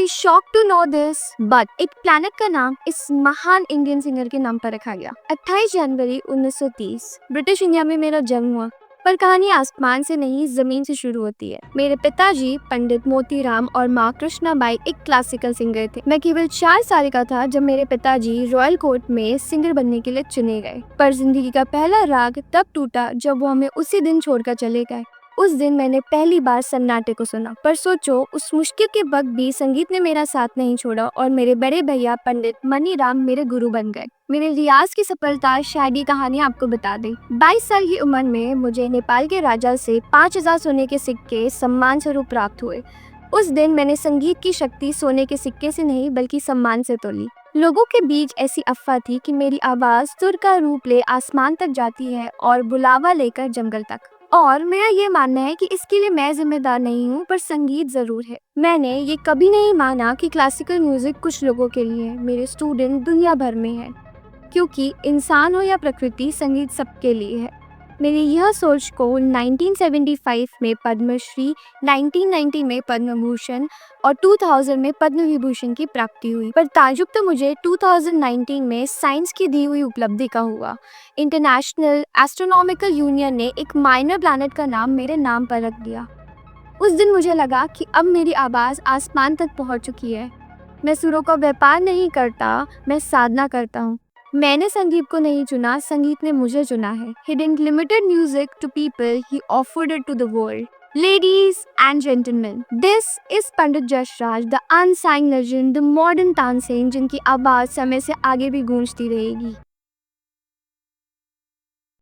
B shock to know this but एक planet का नाम इस महान इंडियन सिंगर के नाम पर रखा गया। 28 जनवरी 1930 ब्रिटिश इंडिया में मेरा जन्म हुआ। पर कहानी आसमान से नहीं जमीन से शुरू होती है। मेरे पिताजी पंडित मोतीराम और माँ कृष्णाबाई एक क्लासिकल सिंगर थे। मैं केवल 4 साल का था जब मेरे पिताजी रॉयल कोर्ट में सिंगर बनने के लिए चुने गए। पर जिंदगी का पहला राग तब टूटा जब वो हमें उसी दिन छोड़कर चले गए। उस दिन मैंने पहली बार सन्नाटे को सुना। पर सोचो, उस मुश्किल के वक्त भी संगीत ने मेरा साथ नहीं छोड़ा और मेरे बड़े भैया पंडित मनीराम मेरे गुरु बन गए। मेरे रियाज की सफलता शायद ये कहानी आपको बता दे। 22 साल की उम्र में मुझे नेपाल के राजा से 5000 सोने के सिक्के सम्मान स्वरूप प्राप्त हुए। उस दिन मैंने संगीत की शक्ति सोने के सिक्के से नहीं बल्कि सम्मान से तोली। लोगों के बीच ऐसी अफवाह थी कि मेरी आवाज सुर का रूप ले आसमान तक जाती है और बुलावा लेकर जंगल तक। और मेरा ये मानना है कि इसके लिए मैं जिम्मेदार नहीं हूँ, पर संगीत जरूर है। मैंने ये कभी नहीं माना कि क्लासिकल म्यूजिक कुछ लोगों के लिए है। मेरे स्टूडेंट दुनिया भर में है, क्योंकि इंसान हो या प्रकृति, संगीत सबके लिए है। मेरी यह सोच को 1975 में पद्मश्री, 1990 में पद्म भूषण और 2000 में पद्म विभूषण की प्राप्ति हुई। पर ताजुब तो मुझे 2019 में साइंस की दी हुई उपलब्धि का हुआ। इंटरनेशनल एस्ट्रोनॉमिकल यूनियन ने एक माइनर प्लैनेट का नाम मेरे नाम पर रख दिया। उस दिन मुझे लगा कि अब मेरी आवाज़ आसमान तक पहुंच चुकी है। मैं सुरों का व्यापार नहीं करता, मैं साधना करता हूँ। मैंने संगीत को नहीं चुना, संगीत ने मुझे चुना है। He didn't limited music to people, he offered it to the world. Ladies and gentlemen, this is Pandit Jasraj, the unsung legend, the modern Tansen, जिनकी आवाज़ समय से आगे भी गूंजती रहेगी।